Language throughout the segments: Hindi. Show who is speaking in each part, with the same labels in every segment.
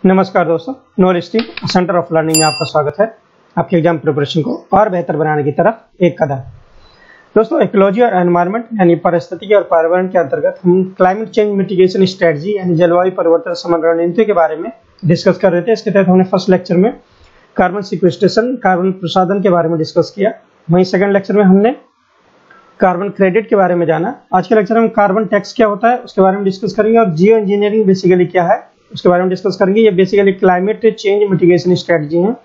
Speaker 1: नमस्कार दोस्तों, knowledge team centre of learning में आपका स्वागत है। आपके एग्जाम प्रिपरेशन को और बेहतर बनाने की तरफ एक कदम। दोस्तों, इकोलॉजी और एनवायरनमेंट यानी पारिस्थितिकी और पर्यावरण के अंतर्गत हम क्लाइमेट चेंज मिटिगेशन स्ट्रेटजी यानी जलवायु परिवर्तन शमन रणनीति के बारे में डिस्कस कर रहे थे। इसके तहत हमने फर्स्ट लेक्चर में कार्बन सिक्वेस्ट्रेशन, कार्बन प्रसाधन के बारे में डिस्कस किया। वहीं सेकंड लेक्चर में हमने कार्बन क्रेडिट के बारे में जाना। आज के लेक्चर में हम टैक्स क्या होता है उसके बारे में डिस्कस करेंगे और जियो इंजीनियरिंग बेसिकली क्या है उसके बारे में डिस्कस करेंगे। ये basically climate change mitigation strategy है।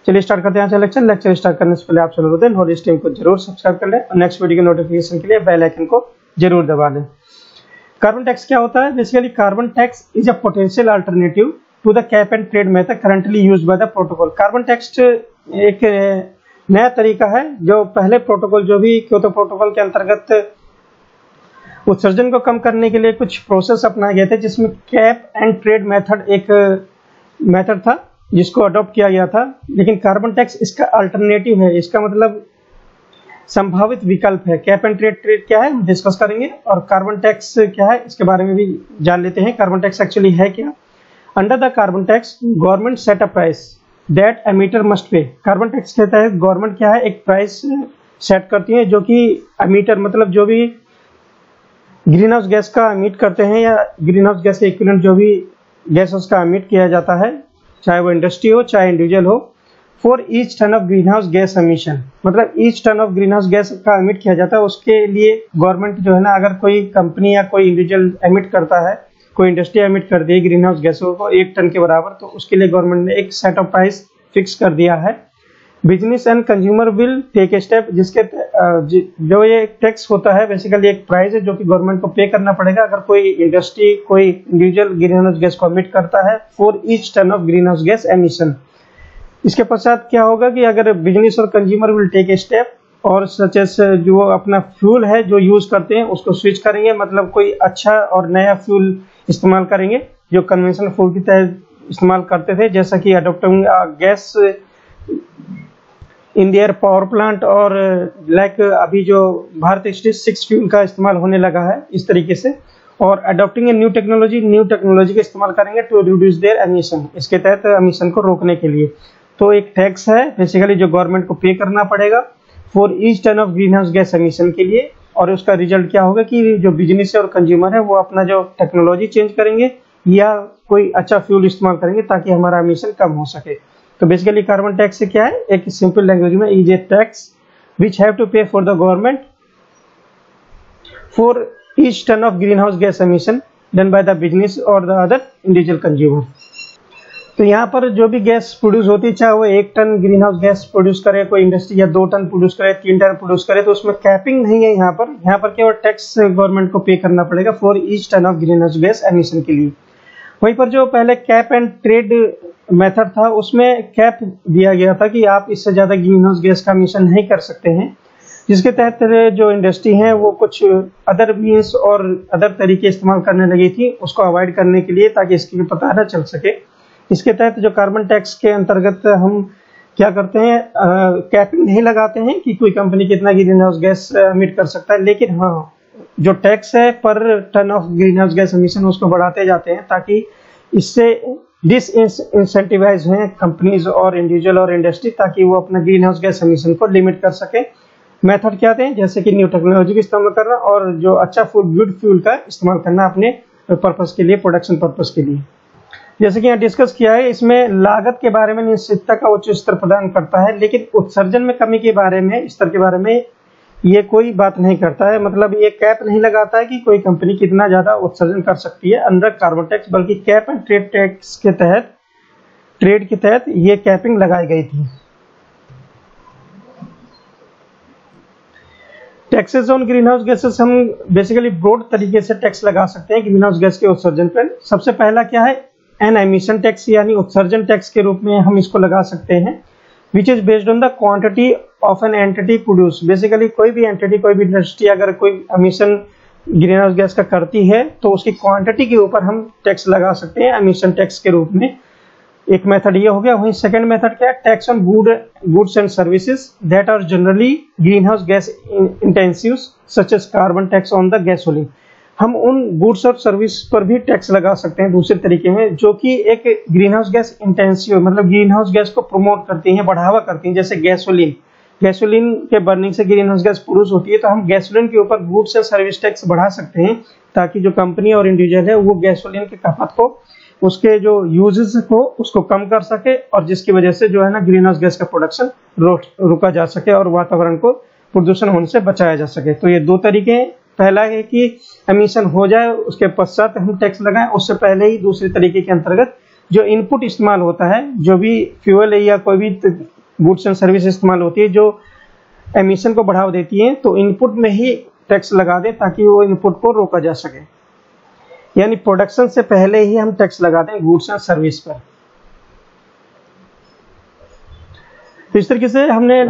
Speaker 1: चलिए स्टार्ट करते हैं आज का लेक्चर स्टार्ट करने से पहले आप सभी लोग नॉलेज टीम को जरूर सब्सक्राइब कर लें और नेक्स्ट वीडियो के नोटिफिकेशन के लिए बेल आइकन को जरूर दबा लें। कार्बन टैक्स क्या होता है? Basically carbon tax is a potential alternative to the cap and trade method currently used by the protocol. Carbon tax एक नया तरीका है जो पहले प्रोटोकॉल जो भी क्योतो प्रोटोकॉल के अंतर्गत उत्सर्जन को कम करने के लिए कुछ प्रोसेस अपनाए गए थे, जिसमें कैप एंड ट्रेड मेथड एक मेथड था जिसको अडॉप्ट किया गया था। लेकिन कार्बन टैक्स इसका अल्टरनेटिव है, इसका मतलब संभावित विकल्प है। कैप एंड ट्रेड क्या है हम डिस्कस करेंगे और कार्बन टैक्स क्या है इसके बारे में भी जान लेते हैं। कार्बन टैक्स एक्चुअली है क्या? Under the carbon tax government set a price that emitter must pay. Carbon tax के तहत गवर्नमेंट क्या है एक प्राइस सेट करती है जो कि एमिटर मतलब जो भी ग्रीन हाउस गैस का एमिट करते हैं या ग्रीन हाउस गैस के इक्विवेलेंट जो भी गैस उसका एमिट किया जाता है, चाहे वो इंडस्ट्री हो चाहे इंडिविजुअल हो, for each ton of greenhouse gas emission. मतलब each ton of greenhouse gas का एमिट किया जाता है, उसके लिए गवर्नमेंट जो है ना, अगर कोई कंपनी या कोई इंडिविजुअल एमिट करता है, कोई इंडस्ट्री एमिट कर दी ग्रीन हाउस गैसों को 1 टन के बराबर, तो उसके लिए गवर्नमेंट ने एक सेट ऑफ प्राइस फिक्स कर दिया है। Business and consumer will take a step, जिसके जो ये टैक्स होता है बेसिकली एक प्राइस है जो कि गवर्नमेंट को पे करना पड़ेगा अगर कोई इंडस्ट्री कोई इंडिविजुअल ग्रीन हाउस गैस को एमिट करता है for each ton of greenhouse gas emission. इसके पश्चात क्या होगा कि अगर बिजनेस और consumer will take a step और सच एस जो अपना फ्यूल है जो यूज करते हैं उसको स्विच करेंगे, मतलब कोई अच्छा और नया फ्यूल इस्तेमाल करेंगे जो कन्वेंशनल फ्यूल की तरह इस्तेमाल करते थे, जैसा कि adopting gas in their power plant और लाइक अभी जो भारत स्टेट 6 फ्यूल का इस्तेमाल होने लगा है इस तरीके से। और अडॉप्टिंग ए न्यू टेक्नोलॉजी का इस्तेमाल करेंगे टू रिड्यूस देयर एमिशन, इसके तहत एमिशन को रोकने के लिए। तो एक टैक्स है बेसिकली जो गवर्नमेंट को पे करना पड़ेगा for each ton of greenhouse gas emission के लिए। और उसका रिजल्ट क्या होगा कि जो बिजनेस और कंज्यूमर है वो अपना जो टेक्नोलॉजी चेंज करेंगे या कोई अच्छा फ्यूल इस्तेमाल करेंगे ताकि हमारा एमिशन कम हो सके। तो बेसिकली कार्बन टैक्स से क्या है, एक सिंपल लैंग्वेज में is a tax which have to pay for the government for each ton of greenhouse gas emission done by the business और द अदर इंडिविजुअल कंज्यूमर। तो यहाँ पर जो भी गैस प्रोड्यूस होती है, चाहे वो 1 ton greenhouse gas produce करे कोई इंडस्ट्री या 2 टन प्रोड्यूस करे 3 टन प्रोड्यूस करे, तो उसमें कैपिंग नहीं है। यहाँ पर केवल टैक्स गवर्नमेंट को पे करना पड़ेगा for each ton of greenhouse gas emission के लिए। वहीं पर जो पहले कैप एंड ट्रेड मेथड था उसमें कैप दिया गया था कि आप इससे ज्यादा ग्रीन हाउस गैस का एमिशन नहीं कर सकते हैं, जिसके तहत जो इंडस्ट्री है वो कुछ अदर मीन्स और अदर तरीके इस्तेमाल करने लगी थी उसको अवॉइड करने के लिए, ताकि इसकी पता न चल सके। इसके तहत जो कार्बन टैक्स के अंतर्गत हम क्या करते हैं, कैपिंग नहीं लगाते हैं कि कोई कंपनी कितना ग्रीन हाउस गैस एमिट कर सकता है, लेकिन हाँ जो टैक्स है per ton of greenhouse gas emission उसको बढ़ाते जाते हैं ताकि इससे डिसइंसेंटिवाइज हैं कंपनीज और इंडिविजुअल और इंडस्ट्री, ताकि वो अपना ग्रीन हाउस गैस एमिशन को लिमिट कर सके। मेथड क्या थे, जैसे कि न्यू टेक्नोलॉजी का इस्तेमाल करना और जो अच्छा गुड फ्यूल का इस्तेमाल करना अपने पर्पस के लिए, प्रोडक्शन पर्पस के लिए। जैसे कि यहाँ डिस्कस किया है, इसमें लागत के बारे में निश्चितता का उच्च स्तर प्रदान करता है, लेकिन उत्सर्जन में कमी के बारे में, स्तर के बारे में ये कोई बात नहीं करता है। मतलब ये कैप नहीं लगाता है कि कोई कंपनी कितना ज्यादा उत्सर्जन कर सकती है अंडर कार्बन टैक्स, बल्कि कैप एंड ट्रेड टैक्स के तहत, ट्रेड के तहत ये कैपिंग लगाई गई थी। Taxes on green house gases हम बेसिकली ब्रॉड तरीके से टैक्स लगा सकते हैं ग्रीन हाउस गैस के उत्सर्जन पर। सबसे पहला क्या है, एन एमिशन टैक्स यानी उत्सर्जन टैक्स के रूप में हम इसको लगा सकते हैं, which is based on the quantity of an entity produce. Basically कोई भी एंटिटी, कोई भी इंडस्ट्री अगर कोई एमिशन ग्रीन हाउस गैस का करती है तो उसकी क्वांटिटी के ऊपर हम टैक्स लगा सकते हैं एमिशन टैक्स के रूप में। एक मेथड ये हो गया। वहीं सेकंड मेथड क्या है, tax on goods and services that are generally greenhouse gas intensive such as carbon tax on the gasoline. हम उन गुड्स और सर्विस पर भी टैक्स लगा सकते हैं दूसरे तरीके में, जो कि एक ग्रीन हाउस गैस इंटेंसिव, मतलब ग्रीन हाउस गैस को प्रमोट करती हैं, बढ़ावा करती हैं। जैसे गैसोलीन के बर्निंग से ग्रीन हाउस गैस प्रोड्यूस होती है, तो हम गैसोलीन के ऊपर गुड्स और सर्विस टैक्स बढ़ा सकते हैं, ताकि जो कंपनी और इंडिविजुअल है वो गैसोलीन की खपत को, उसके जो यूजेस को उसको कम कर सके, और जिसकी वजह से जो है ना ग्रीन हाउस गैस का प्रोडक्शन रुका जा सके और वातावरण को प्रदूषण होने से बचाया जा सके। तो ये दो तरीके हैं। पहला है कि एमिशन हो जाए उसके पश्चात हम टैक्स लगाएं, उससे पहले ही दूसरे तरीके के अंतर्गत जो इनपुट इस्तेमाल होता है, जो भी फ्यूल है या कोई भी गुड्स एंड सर्विस इस्तेमाल होती है जो एमिशन को बढ़ावा देती है, तो इनपुट में ही टैक्स लगा दें ताकि वो इनपुट को रोका जा सके। यानी प्रोडक्शन से पहले ही हम टैक्स लगा दें गुड्स एंड सर्विस पर। तो इस तरीके से हमने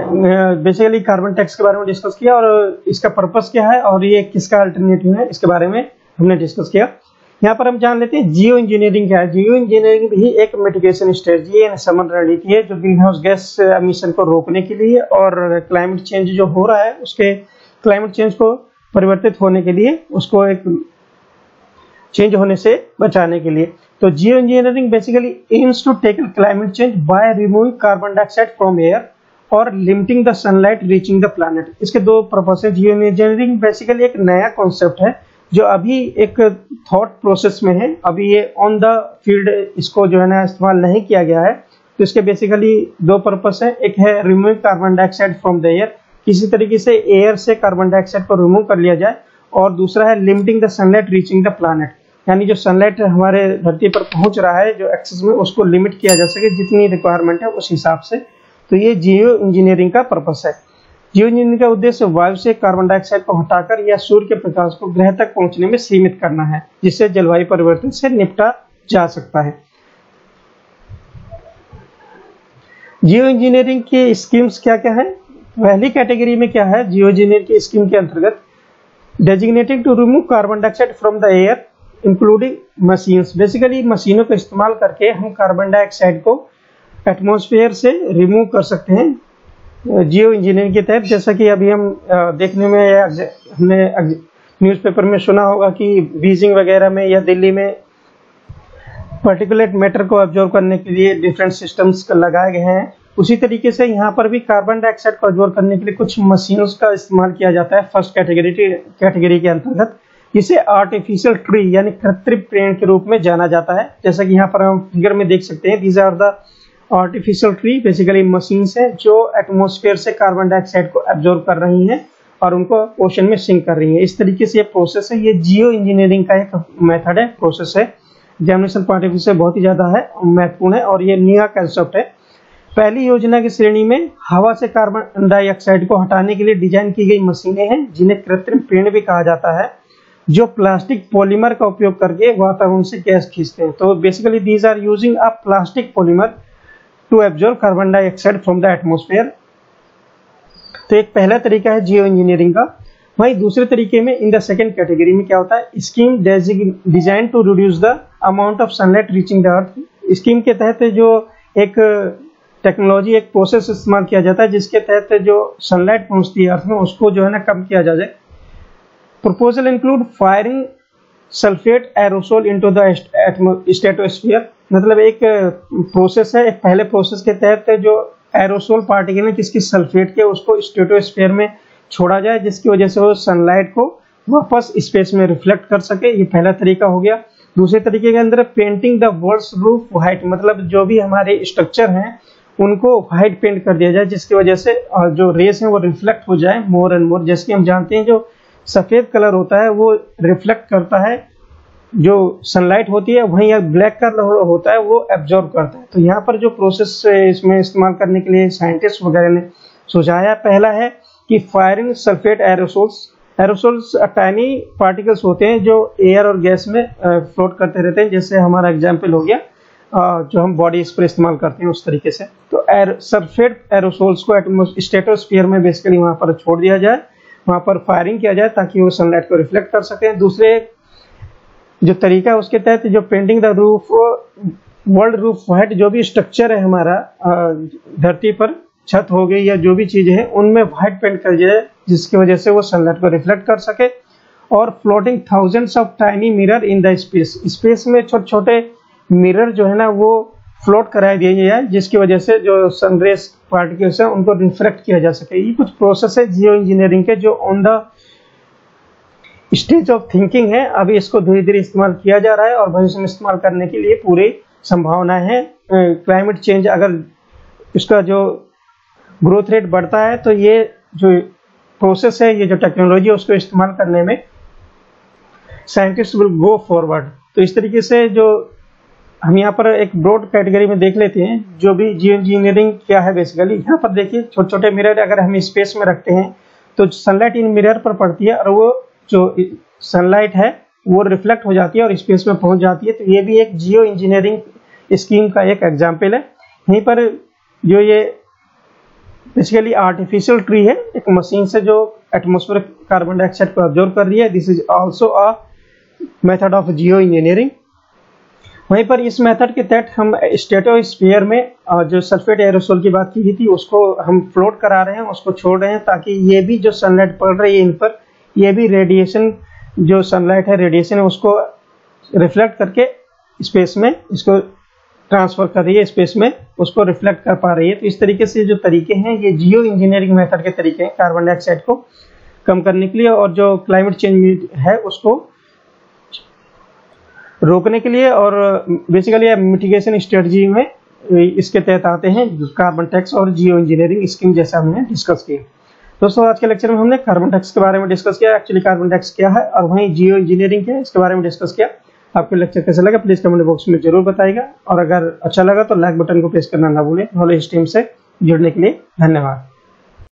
Speaker 1: बेसिकली कार्बन टैक्स के बारे में डिस्कस किया और इसका पर्पस क्या है और ये किसका अल्टरनेटिव है, इसके बारे में हमने डिस्कस किया। यहाँ पर हम जान लेते हैं जियो इंजीनियरिंग क्या है। जियो इंजीनियरिंग भी एक मिटिगेशन स्ट्रेटजी है, समन रणनीति है, जो ग्रीन हाउस गैस एमिशन को रोकने के लिए और क्लाइमेट चेंज जो हो रहा है उसके क्लाइमेट चेंज को परिवर्तित होने के लिए, उसको एक चेंज होने से बचाने के लिए। तो geoengineering basically aims to tackle climate change by removing carbon dioxide from air और limiting the sunlight reaching the planet. इसके दो पर्पस है। जियो इंजीनियरिंग बेसिकली एक नया कॉन्सेप्ट है जो अभी एक थॉट प्रोसेस में है, अभी ये ऑन द फील्ड इसको जो है ना इस्तेमाल नहीं किया गया है। तो इसके बेसिकली दो पर्पस है, एक है remove carbon dioxide from the air, किसी तरीके से एयर से कार्बन डाइऑक्साइड को रिमूव कर लिया जाए, और दूसरा है limiting the sunlight reaching the planet, यानी जो सनलाइट हमारे धरती पर पहुंच रहा है जो एक्सेस में, उसको लिमिट किया जा सके जितनी रिक्वायरमेंट है उस हिसाब से। तो ये जियो इंजीनियरिंग का पर्पस है। जियो इंजीनियरिंग का उद्देश्य वायु से कार्बन डाइऑक्साइड को हटाकर या सूर्य के प्रकाश को ग्रह तक पहुंचने में सीमित करना है, जिससे जलवायु परिवर्तन से निपटा जा सकता है। जियो इंजीनियरिंग की स्कीम्स क्या क्या है? पहली कैटेगरी में क्या है जियो इंजीनियरिंग की स्कीम के अंतर्गत, designated to remove carbon dioxide from the air including machines. Basically मशीनों का इस्तेमाल करके हम कार्बन डाइऑक्साइड को एटमॉस्फेयर से रिमूव कर सकते हैं जियो इंजीनियरिंग के तहत। जैसा कि अभी हम देखने में हमने न्यूज़पेपर में सुना होगा कि बीजिंग वगैरह में या दिल्ली में पार्टिकुलेट मैटर को ऑब्जर्व करने के लिए डिफरेंट सिस्टम्स लगाए गए हैं। उसी तरीके से यहाँ पर भी कार्बन डाइऑक्साइड को ऑब्जर्व करने के लिए कुछ मशीन्स का इस्तेमाल किया जाता है फर्स्ट कैटेगरी के अंतर्गत, जिसे आर्टिफिशियल ट्री यानी कृत्रिम पेड़ के रूप में जाना जाता है। जैसा कि यहाँ पर हम फिगर में देख सकते हैं, these are the artificial tree, basically machines है जो एटमॉस्फेयर से कार्बन डाइऑक्साइड को एब्जॉर्ब कर रही हैं और उनको ओशन में सिंक कर रही हैं। इस तरीके से ये प्रोसेस है, ये जियो इंजीनियरिंग का एक मेथड है, प्रोसेस है, एग्जामिनेशन पॉइंट ऑफ व्यू से बहुत ही ज्यादा है, महत्वपूर्ण है और ये नया कंसेप्ट है। पहली योजना की श्रेणी में हवा से कार्बन डाइऑक्साइड को हटाने के लिए डिजाइन की गई मशीनें हैं, जिन्हें कृत्रिम पेड़ भी कहा जाता है, जो प्लास्टिक पॉलीमर का उपयोग करके वातावरण से गैस खींचते हैं। तो basically these are using a plastic polymer to absorb carbon dioxide from the atmosphere. तो एक पहला तरीका है जियो इंजीनियरिंग का। वहीं दूसरे तरीके में इन द सेकंड कैटेगरी में क्या होता है, scheme design to reduce the amount of sunlight reaching the earth. Scheme के तहत जो एक टेक्नोलॉजी, एक प्रोसेस इस्तेमाल किया जाता है जिसके तहत जो सनलाइट पहुंचती है अर्थ में उसको जो है ना कम किया जा जाए। Proposal include firing sulphate aerosol into the stratosphere, मतलब एक प्रोसेस है, एक पहले प्रोसेस के तहत जो एरोसोल पार्टिकल है किसकी सल्फेट के, उसको स्ट्रेटोस्फीयर में छोड़ा जाए, जिसकी वजह से वो सनलाइट को वापस स्पेस में रिफ्लेक्ट कर सके। ये पहला तरीका हो गया। दूसरे तरीके के अंदर painting the world's roof white, मतलब जो भी हमारे स्ट्रक्चर हैं उनको व्हाइट पेंट कर दिया जाए, जिसकी वजह से जो रेस है वो रिफ्लेक्ट हो जाए मोर एंड मोर। जैसे कि हम जानते हैं जो सफेद कलर होता है वो रिफ्लेक्ट करता है जो सनलाइट होती है, वहीं ब्लैक कलर होता है वो एब्जॉर्ब करता है। तो यहाँ पर जो प्रोसेस इसमें इस्तेमाल करने के लिए साइंटिस्ट वगैरह ने सुझाया, पहला है कि firing sulphate aerosols tiny particles होते हैं जो एयर और गैस में फ्लोट करते रहते हैं, जैसे हमारा एग्जाम्पल हो गया जो हम बॉडी स्प्रे इस्तेमाल करते हैं उस तरीके से। तो सल्फेट एरोसोल्स को स्ट्रेटोस्फीयर में बेसिकली वहाँ पर छोड़ दिया जाए, वहाँ पर फायरिंग किया जाए ताकि वो सनलाइट को रिफ्लेक्ट कर सके। दूसरे जो तरीका है उसके तहत जो painting the roof world roof white, जो भी स्ट्रक्चर है हमारा धरती पर, छत हो गई या जो भी चीजें हैं उनमें व्हाइट पेंट कर दिया जाए, जिसकी वजह से वो सनलाइट को रिफ्लेक्ट कर सके। और floating thousands of tiny mirror in the space. Space में छोटे छोटे मिरर जो है ना वो फ्लोट कराए दिए जाए, जिसकी वजह से जो सनरेज पार्टिकल्स हैं उनको रिफ्लेक्ट किया जा सके। ये कुछ प्रोसेस है जियो इंजीनियरिंग के जो on the stage of thinking है। अभी इसको धीरे धीरे इस्तेमाल किया जा रहा है और भविष्य में इस्तेमाल करने के लिए पूरी संभावनाएं हैं। क्लाइमेट चेंज अगर इसका जो ग्रोथ रेट बढ़ता है तो ये जो प्रोसेस है, ये जो टेक्नोलॉजी है उसको इस्तेमाल करने में साइंटिस्ट विल गो फॉरवर्ड। तो इस तरीके से जो हम यहाँ पर एक ब्रॉड कैटेगरी में देख लेते हैं जो भी जियो इंजीनियरिंग क्या है। बेसिकली यहाँ पर देखिए छोटे छोटे मिरर अगर हम स्पेस में रखते हैं तो सनलाइट इन मिरर पर पड़ती है और वो जो सनलाइट है वो रिफ्लेक्ट हो जाती है और स्पेस में पहुंच जाती है। तो ये भी एक जियो इंजीनियरिंग स्कीम का एक एग्जाम्पल है। यहीं पर जो ये बेसिकली आर्टिफिशियल ट्री है, एक मशीन से जो एटमॉस्फेयर कार्बन डाइऑक्साइड को ऑब्जर्व कर रही है। This is also a method of Jio engineering. वहीं पर इस मेथड के तहत हम स्ट्रेटोस्फीयर में जो सल्फेट एरोसोल की बात की थी उसको हम फ्लोट करा रहे हैं, उसको छोड़ रहे हैं ताकि ये भी जो सनलाइट पड़ रही है इन पर, ये भी रेडिएशन जो सनलाइट है रेडिएशन है उसको रिफ्लेक्ट करके स्पेस में इसको ट्रांसफर कर रही है, स्पेस में उसको रिफ्लेक्ट कर पा रही है। तो इस तरीके से जो तरीके हैं ये जियो इंजीनियरिंग मेथड के तरीके हैं कार्बन डाइऑक्साइड को कम करने के लिए और जो क्लाइमेट चेंज है उसको रोकने के लिए। और बेसिकली मिटिगेशन स्ट्रेटजी में इसके तहत आते हैं कार्बन टैक्स और जियो इंजीनियरिंग स्कीम, जैसा हमने डिस्कस किया। दोस्तों आज के लेक्चर में हमने कार्बन टैक्स के बारे में डिस्कस किया, एक्चुअली कार्बन टैक्स क्या है और वहीं जियो इंजीनियरिंग क्या है इसके बारे में डिस्कस किया। आपको लेक्चर कैसा लगा प्लीज कमेंट बॉक्स में जरूर बताइएगा और अगर अच्छा लगा तो लाइक बटन को प्रेस करना ना भूलें। नॉलेज टीम से जुड़ने के लिए धन्यवाद।